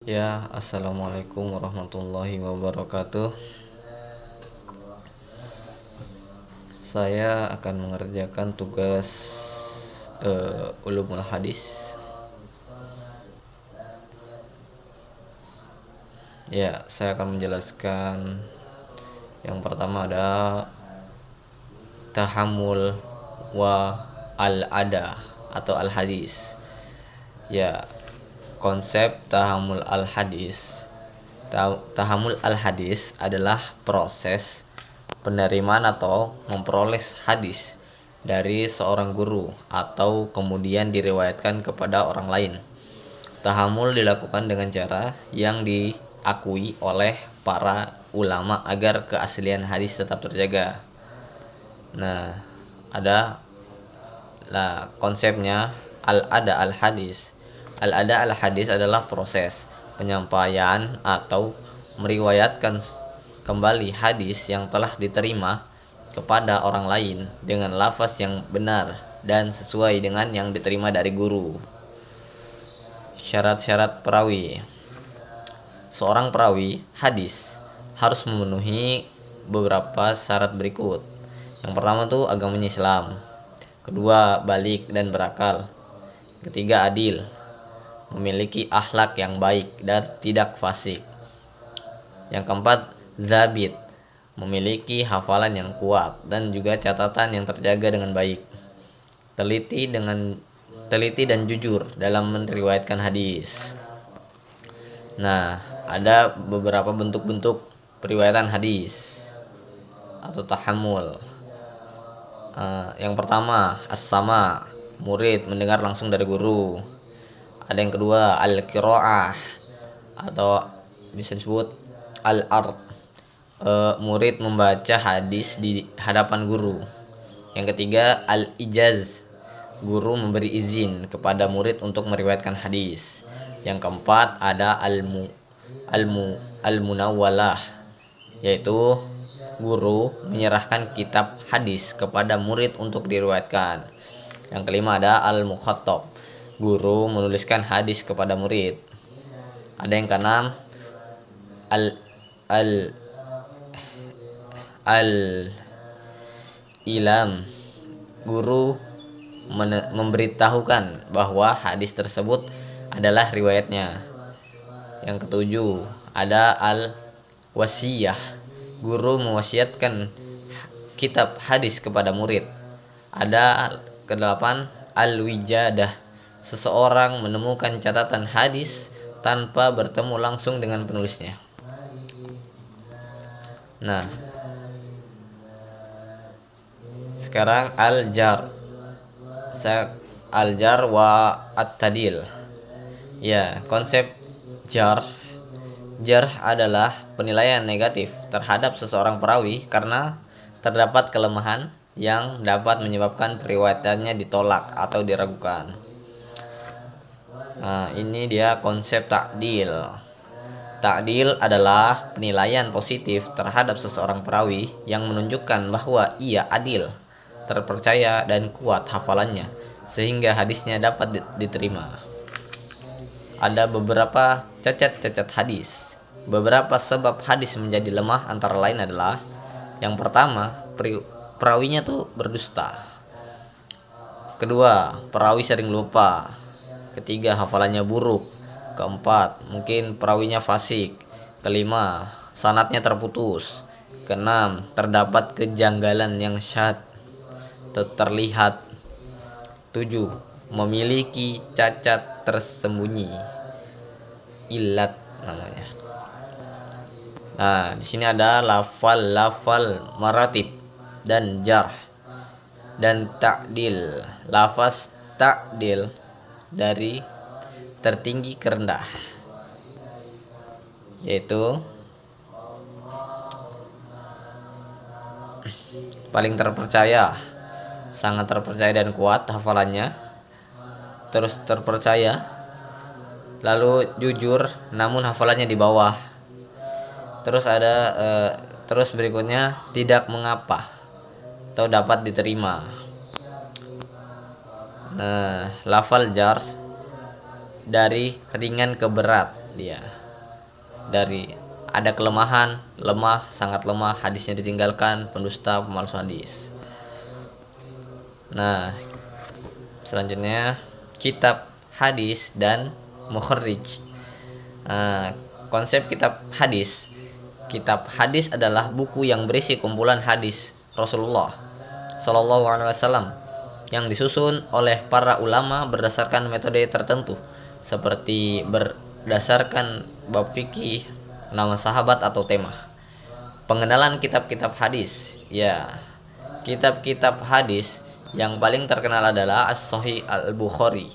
Ya, assalamualaikum warahmatullahi wabarakatuh. Saya akan mengerjakan tugas ulumul hadis. Ya, saya akan menjelaskan. Yang pertama ada tahammul wa al-ada atau al-hadis. Ya, konsep tahammul al-hadis. Tahammul al-hadis adalah proses penerimaan atau memperoleh hadis dari seorang guru atau kemudian diriwayatkan kepada orang lain. Tahammul dilakukan dengan cara yang diakui oleh para ulama agar keaslian hadis tetap terjaga. Nah, ada konsepnya al-ada al-hadis. Al-ada al-hadis adalah proses penyampaian atau meriwayatkan kembali hadis yang telah diterima kepada orang lain dengan lafaz yang benar dan sesuai dengan yang diterima dari guru. Syarat-syarat perawi. Seorang perawi hadis harus memenuhi beberapa syarat berikut. Yang pertama tuh agamanya Islam. Kedua, balik dan berakal. Ketiga, adil, memiliki akhlak yang baik dan tidak fasik. Yang keempat, zabit, memiliki hafalan yang kuat dan juga catatan yang terjaga dengan baik. Teliti dan jujur dalam meriwayatkan hadis. Nah, ada beberapa bentuk-bentuk periwayatan hadis atau tahammul. Yang pertama, as-sama, murid mendengar langsung dari guru. Ada yang kedua, al-qiraah atau bisa disebut al-ard, murid membaca hadis di hadapan guru. Yang ketiga, al-ijaz, guru memberi izin kepada murid untuk meriwayatkan hadis. Yang keempat ada al-munawwalah, yaitu guru menyerahkan kitab hadis kepada murid untuk diriwayatkan. Yang kelima ada al-mukhattab, guru menuliskan hadis kepada murid. Ada yang keenam al-ilam, guru memberitahukan bahwa hadis tersebut adalah riwayatnya. Yang ketujuh ada al-wasiyah, guru mewasiatkan kitab hadis kepada murid. Ada kedelapan al-wijadah, seseorang menemukan catatan hadis tanpa bertemu langsung dengan penulisnya. Nah, sekarang al-jar wa at-tadil. Ya, konsep jar adalah penilaian negatif terhadap seseorang perawi karena terdapat kelemahan yang dapat menyebabkan periwayatannya ditolak atau diragukan. Nah, ini dia konsep ta'dil. Ta'dil adalah penilaian positif terhadap seseorang perawi yang menunjukkan bahwa ia adil, terpercaya dan kuat hafalannya sehingga hadisnya dapat diterima. Ada beberapa cacat hadis. Beberapa sebab hadis menjadi lemah antara lain adalah: yang pertama, perawinya tuh berdusta. Kedua, perawi sering lupa. Ketiga, hafalannya buruk. Keempat, mungkin perawinya fasik. Kelima, sanadnya terputus. Keenam, terdapat kejanggalan yang syadz terlihat. 7, memiliki cacat tersembunyi, ilat namanya. Nah, di sini ada lafal maratib dan jarh dan ta'dil. Lafaz ta'dil dari tertinggi ke rendah, yaitu paling terpercaya, sangat terpercaya dan kuat hafalannya, terus terpercaya, lalu jujur namun hafalannya di bawah. Terus ada terus berikutnya tidak mengapa atau dapat diterima. Nah, lafal dari ringan ke berat dia. Dari ada kelemahan, lemah, sangat lemah, hadisnya ditinggalkan, pendusta, pemalsu hadis. Nah, selanjutnya kitab hadis dan mukharrij. Nah, konsep kitab hadis. Kitab hadis adalah buku yang berisi kumpulan hadis Rasulullah Shallallahu Alaihi Wasallam yang disusun oleh para ulama berdasarkan metode tertentu, seperti berdasarkan bab fikih, nama sahabat atau tema. Pengenalan kitab-kitab hadis. Ya, kitab-kitab hadis yang paling terkenal adalah As-Sahih Al-Bukhari.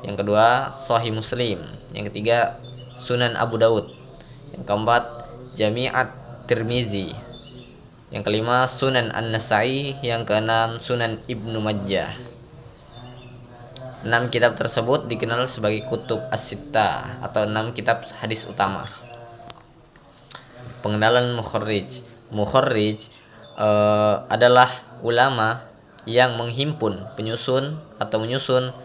Yang kedua, Sahih Muslim. Yang ketiga, Sunan Abu Daud. Yang keempat, Jami'at Tirmizi. Yang kelima, Sunan An-Nasai. Yang keenam, Sunan Ibnu Majah. 6 kitab tersebut dikenal sebagai kutub as-sittah atau 6 kitab hadis utama. Pengenalan mukharrij. Mukharrij adalah ulama yang menghimpun, menyusun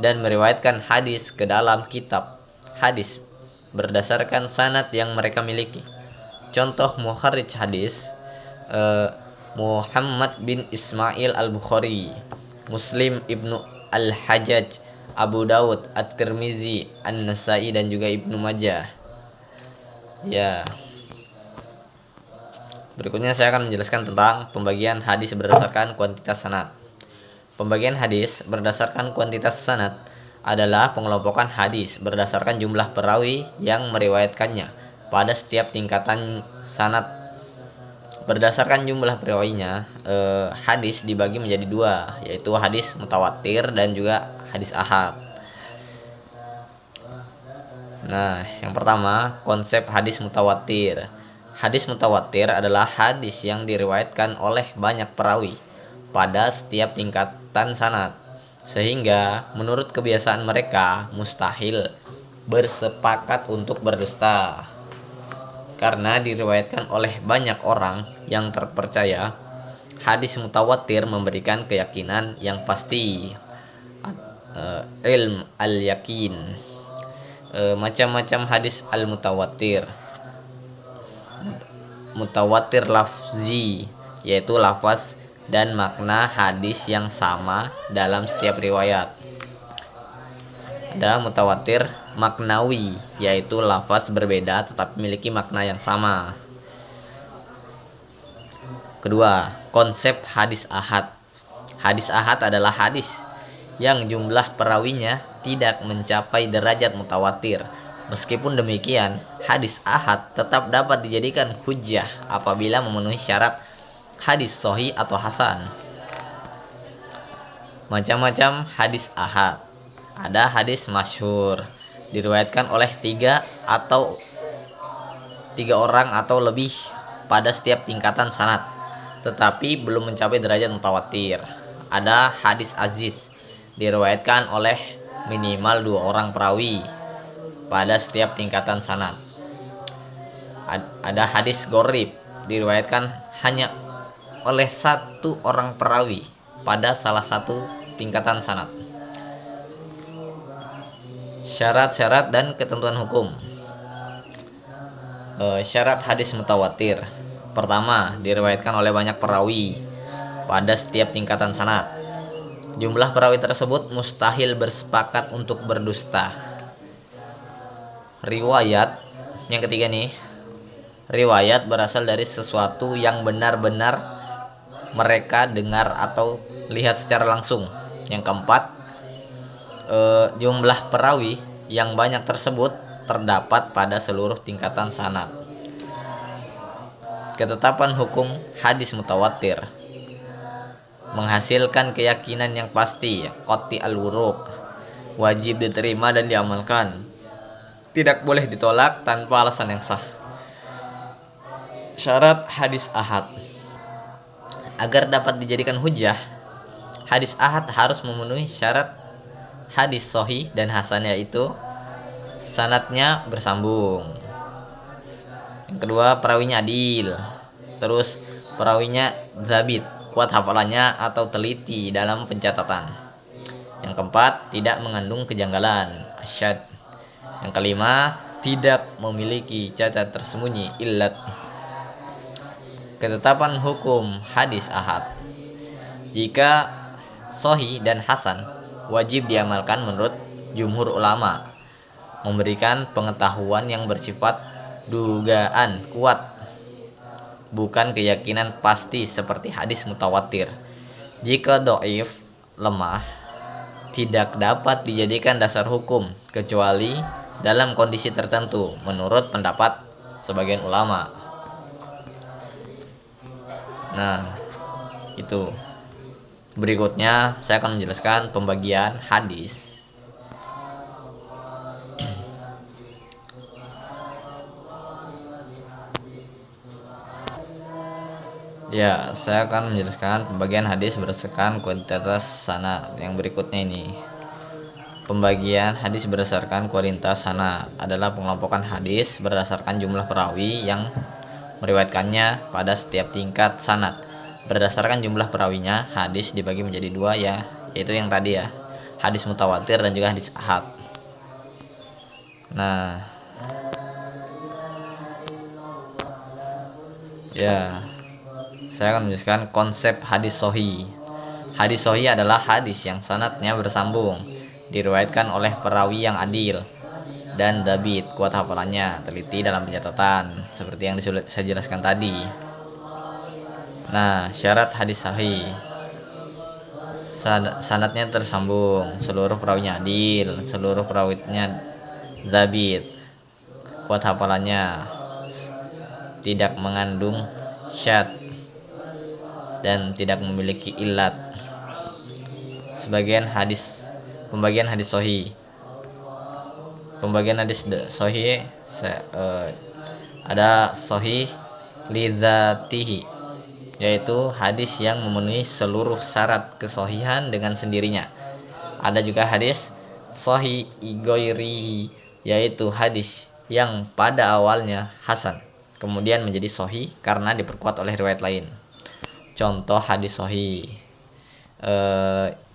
dan meriwayatkan hadis ke dalam kitab hadis berdasarkan sanad yang mereka miliki. Contoh mukharrij hadis: Muhammad bin Ismail al-Bukhari, Muslim ibnu al-Hajjaj, Abu Daud, At-Tirmizi, An-Nasai, dan juga Ibnu Majah. Ya. Berikutnya saya akan menjelaskan tentang pembagian hadis berdasarkan kuantitas sanad. Pembagian hadis berdasarkan kuantitas sanad adalah pengelompokan hadis berdasarkan jumlah perawi yang meriwayatkannya pada setiap tingkatan sanad. Berdasarkan jumlah perawinya, hadis dibagi menjadi 2, yaitu hadis mutawatir dan juga hadis ahad. Nah, yang pertama, konsep hadis mutawatir. Hadis mutawatir adalah hadis yang diriwayatkan oleh banyak perawi pada setiap tingkatan sanad, sehingga menurut kebiasaan mereka mustahil bersepakat untuk berdusta. Karena diriwayatkan oleh banyak orang yang terpercaya, hadis mutawatir memberikan keyakinan yang pasti, ilm al-yakin. Macam-macam hadis al-mutawatir. Mutawatir lafzi, yaitu lafaz dan makna hadis yang sama dalam setiap riwayat. Ada mutawatir maknawi, yaitu lafaz berbeda tetapi memiliki makna yang sama. Kedua, konsep hadis ahad. Hadis ahad adalah hadis yang jumlah perawinya tidak mencapai derajat mutawatir. Meskipun demikian, hadis ahad tetap dapat dijadikan hujjah apabila memenuhi syarat hadis sahih atau hasan. Macam-macam hadis ahad. Ada hadis masyhur, diriwayatkan oleh 3 orang atau lebih pada setiap tingkatan sanad, tetapi belum mencapai derajat mutawatir. Ada hadis aziz, diriwayatkan oleh minimal 2 orang perawi pada setiap tingkatan sanad. Ada hadis gharib, diriwayatkan hanya oleh 1 orang perawi pada salah satu tingkatan sanad. Syarat-syarat dan ketentuan hukum. Syarat hadis mutawatir. Pertama, diriwayatkan oleh banyak perawi pada setiap tingkatan sanad. Jumlah perawi tersebut mustahil bersepakat untuk berdusta. Riwayat, yang ketiga nih, riwayat berasal dari sesuatu yang benar-benar mereka dengar atau lihat secara langsung. Yang keempat, jumlah perawi yang banyak tersebut terdapat pada seluruh tingkatan sanad. Ketetapan hukum hadis mutawatir. Menghasilkan keyakinan yang pasti, qati al-wuruq, wajib diterima dan diamalkan, tidak boleh ditolak tanpa alasan yang sah. Syarat hadis ahad. Agar dapat dijadikan hujjah, hadis ahad harus memenuhi syarat hadis sahih dan hasan, yaitu sanadnya bersambung. Yang kedua, perawinya adil. Terus perawinya zabit, kuat hafalannya atau teliti dalam pencatatan. Yang keempat, tidak mengandung kejanggalan, asyad. Yang kelima, tidak memiliki cacat tersembunyi illat. Ketetapan hukum hadis ahad. Jika sahih dan hasan wajib diamalkan menurut jumhur ulama, memberikan pengetahuan yang bersifat dugaan kuat, bukan keyakinan pasti seperti hadis mutawatir. Jika dhaif, lemah, tidak dapat dijadikan dasar hukum kecuali dalam kondisi tertentu menurut pendapat sebagian ulama. Nah, itu. Berikutnya saya akan menjelaskan pembagian hadis. Ya, saya akan menjelaskan pembagian hadis berdasarkan kualitas sanad. Yang berikutnya ini. Pembagian hadis berdasarkan kualitas sanad adalah pengelompokan hadis berdasarkan jumlah perawi yang meriwayatkannya pada setiap tingkat sanad. Berdasarkan jumlah perawinya, hadis dibagi menjadi dua, yaitu yang tadi ya, hadis mutawatir dan juga hadis ahad. Nah, ya, saya akan menjelaskan konsep hadis sahih. Hadis sahih adalah hadis yang sanadnya bersambung, diriwayatkan oleh perawi yang adil dan dabit, kuat hafalannya, teliti dalam pencatatan, seperti yang saya jelaskan tadi. Nah, syarat hadis sahih, sanadnya tersambung, seluruh perawinya adil, seluruh perawinya zabit, kuat hafalannya, tidak mengandung syad, dan tidak memiliki illat. Pembagian hadis sahih. Pembagian hadis sahih ada sahih lidzatihi, yaitu hadis yang memenuhi seluruh syarat kesahihan dengan sendirinya. Ada juga hadis sahih ghairihi, yaitu hadis yang pada awalnya hasan kemudian menjadi sahih karena diperkuat oleh riwayat lain. Contoh hadis sahih,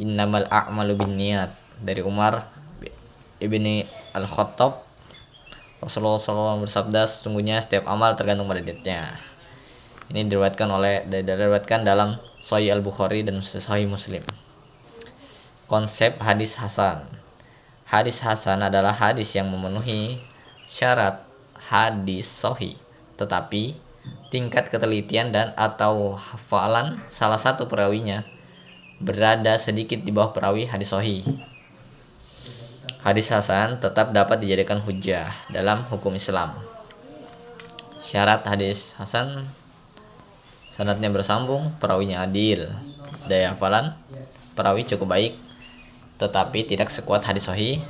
innamal a'malu binniyat, dari Umar ibni al-Khattab, Rasulullah SAW bersabda, sesungguhnya setiap amal tergantung pada niatnya. Ini diriwayatkan dalam Sahih Al-Bukhari dan Sahih Muslim. Konsep hadis hasan. Hadis hasan adalah hadis yang memenuhi syarat hadis sahih, tetapi tingkat ketelitian dan atau hafalan salah satu perawinya berada sedikit di bawah perawi hadis sahih. Hadis hasan tetap dapat dijadikan hujjah dalam hukum Islam. Syarat hadis hasan: sanadnya bersambung, perawinya adil, daya hafalan perawi cukup baik, tetapi tidak sekuat hadis sahih,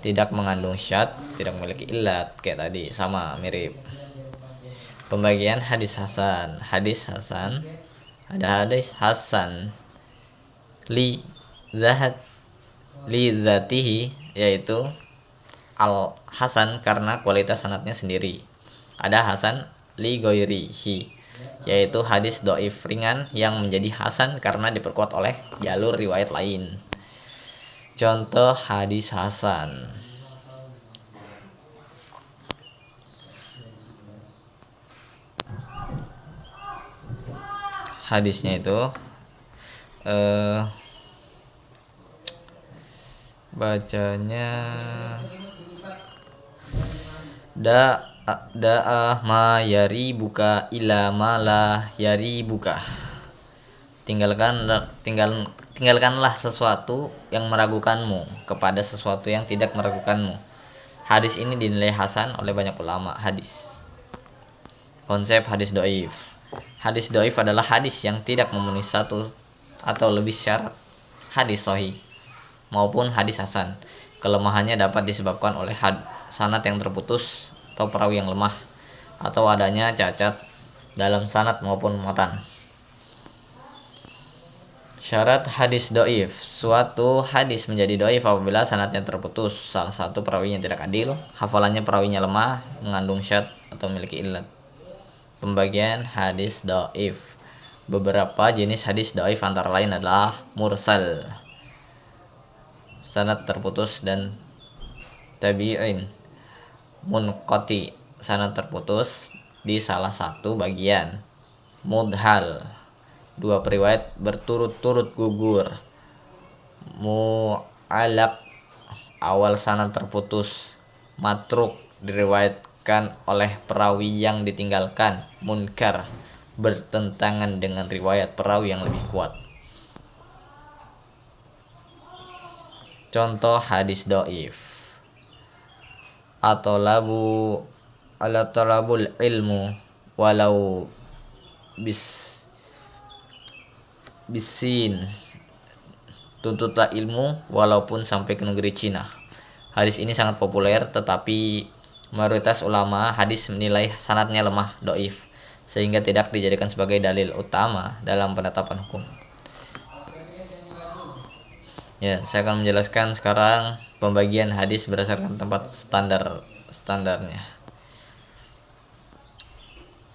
tidak mengandung syad, tidak memiliki illat, kayak tadi, sama mirip. Pembagian hadis hasan. Hadis hasan, ada hadis hasan li zatihi, yaitu al hasan karena kualitas sanadnya sendiri. Ada hasan li ghairihi, yaitu hadis dhaif ringan yang menjadi hasan karena diperkuat oleh jalur riwayat lain. Contoh hadis hasan: hadisnya itu bacanya da'ah ma yari buka ila ma la yari buka, tinggalkanlah sesuatu yang meragukanmu kepada sesuatu yang tidak meragukanmu. Hadis ini dinilai hasan oleh banyak ulama hadis. Konsep hadis dhaif. Hadis dhaif adalah hadis yang tidak memenuhi satu atau lebih syarat hadis sahih maupun hadis hasan. Kelemahannya dapat disebabkan oleh sanad yang terputus atau perawi yang lemah, atau adanya cacat dalam sanad maupun matan. Syarat hadis dhaif. Suatu hadis menjadi dhaif apabila sanadnya terputus, salah satu perawinya tidak adil, hafalannya perawinya lemah, mengandung syad atau memiliki illat. Pembagian hadis dhaif. Beberapa jenis hadis dhaif antara lain adalah mursal, sanad terputus, dan tabi'in, munqati, sanad terputus di salah satu bagian. Mudhal, dua periwayat berturut-turut gugur. Mu'alaq, awal sanad terputus. Matruk, diriwayatkan oleh perawi yang ditinggalkan. Munkar, bertentangan dengan riwayat perawi yang lebih kuat. Contoh hadis dhaif. Atolabu ala talabul ilmu walau bisin, tuntutlah ilmu walaupun sampai ke negeri Cina. Hadis ini sangat populer, tetapi mayoritas ulama hadis menilai sanadnya lemah, dhaif, sehingga tidak dijadikan sebagai dalil utama dalam penetapan hukum. Ya, saya akan menjelaskan sekarang pembagian hadis berdasarkan tempat standarnya.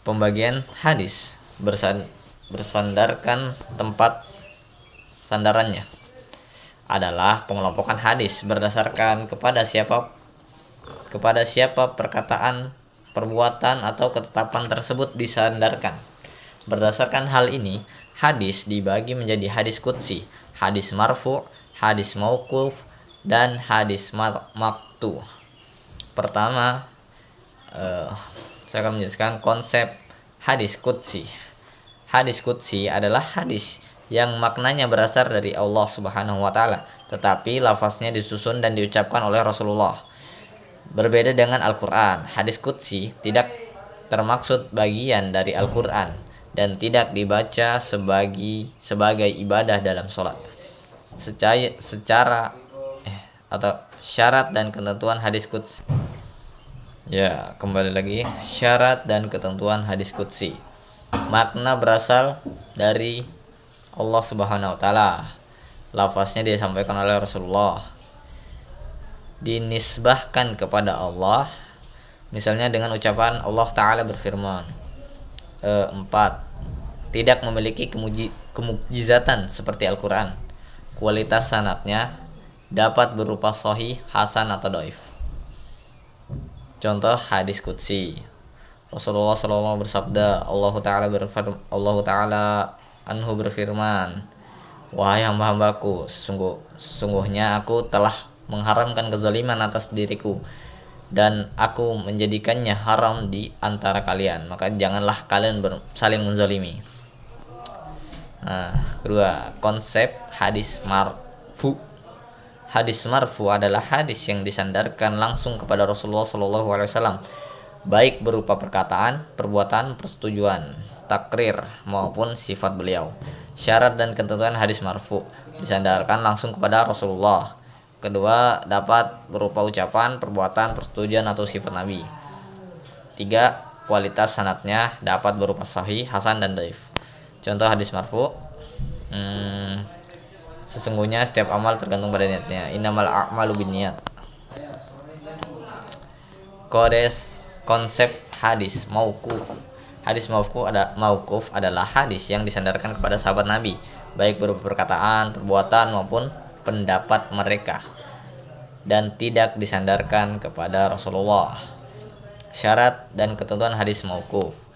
Pembagian hadis bersandarkan tempat sandarannya adalah pengelompokan hadis berdasarkan kepada siapa perkataan, perbuatan atau ketetapan tersebut disandarkan. Berdasarkan hal ini, hadis dibagi menjadi hadis qudsi, hadis marfu', hadis mauquf, dan hadis maqtu. Pertama, saya akan menjelaskan konsep hadis qudsi. Hadis qudsi adalah hadis yang maknanya berasal dari Allah Subhanahu wa taala, tetapi lafaznya disusun dan diucapkan oleh Rasulullah. Berbeda dengan Al-Qur'an, hadis qudsi tidak termaksud bagian dari Al-Qur'an dan tidak dibaca sebagai ibadah dalam sholat. Syarat dan ketentuan hadis qudsi. Ya, kembali lagi, syarat dan ketentuan hadis qudsi. Makna berasal dari Allah Subhanahu wa taala. Lafaznya disampaikan oleh Rasulullah. Dinisbahkan kepada Allah, misalnya dengan ucapan Allah taala berfirman. 4. Tidak memiliki kemukjizatan seperti Al-Qur'an. Kualitas sanadnya dapat berupa sahih, hasan atau dhaif. Contoh hadis qudsi. Rasulullah SAW bersabda, Allah Ta'ala anhu berfirman, wahai hamba-hambaku, sesungguhnya aku telah mengharamkan kezaliman atas diriku dan aku menjadikannya haram di antara kalian, maka janganlah kalian saling menzalimi. Kedua, konsep hadis marfu. Hadis marfu adalah hadis yang disandarkan langsung kepada Rasulullah SAW, baik berupa perkataan, perbuatan, persetujuan, takrir maupun sifat beliau. Syarat dan ketentuan hadis marfu disandarkan langsung kepada Rasulullah. Kedua, dapat berupa ucapan, perbuatan, persetujuan atau sifat Nabi. 3. Kualitas sanadnya dapat berupa sahih, hasan dan dhaif. Contoh hadis marfu, sesungguhnya setiap amal tergantung pada niatnya. Innamal a'malu binniyat. Konsep hadis mauquf. Hadis mauquf adalah hadis yang disandarkan kepada sahabat Nabi, baik berupa perkataan, perbuatan maupun pendapat mereka, dan tidak disandarkan kepada Rasulullah. Syarat dan ketentuan hadis mauquf: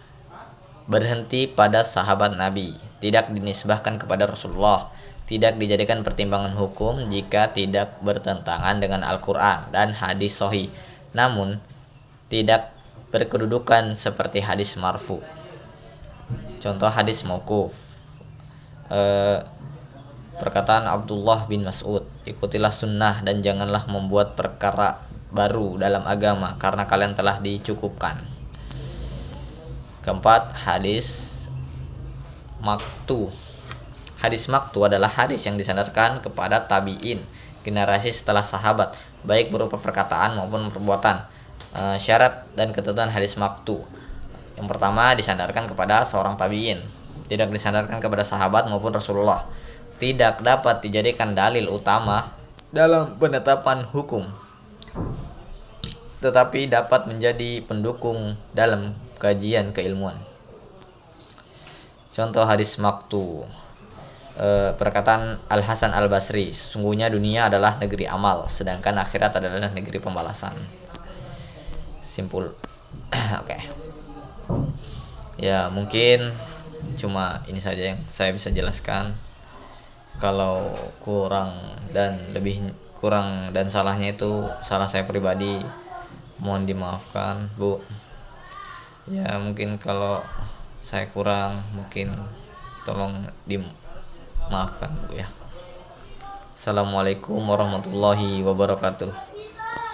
berhenti pada sahabat Nabi, tidak dinisbahkan kepada Rasulullah, tidak dijadikan pertimbangan hukum jika tidak bertentangan dengan Al-Qur'an dan hadis sahih, namun tidak berkedudukan seperti hadis marfu. Contoh hadis mauquf, perkataan Abdullah bin Mas'ud, ikutilah sunnah dan janganlah membuat perkara baru dalam agama karena kalian telah dicukupkan. Keempat, hadis maqtu. Hadis maqtu adalah hadis yang disandarkan kepada tabi'in, generasi setelah sahabat, baik berupa perkataan maupun perbuatan. Syarat dan ketentuan hadis maqtu: yang pertama, disandarkan kepada seorang tabi'in, tidak disandarkan kepada sahabat maupun Rasulullah, tidak dapat dijadikan dalil utama dalam penetapan hukum, tetapi dapat menjadi pendukung dalam kajian keilmuan. Contoh hadis maqtu, perkataan Al-Hasan Al-Basri, sesungguhnya dunia adalah negeri amal, sedangkan akhirat adalah negeri pembalasan. simpul. Oke. Ya, mungkin cuma ini saja yang saya bisa jelaskan. Kalau kurang dan salahnya itu salah saya pribadi, mohon dimaafkan, Bu. Ya, mungkin kalau saya kurang, mungkin tolong dimaafkan, Bu ya. Assalamualaikum warahmatullahi wabarakatuh.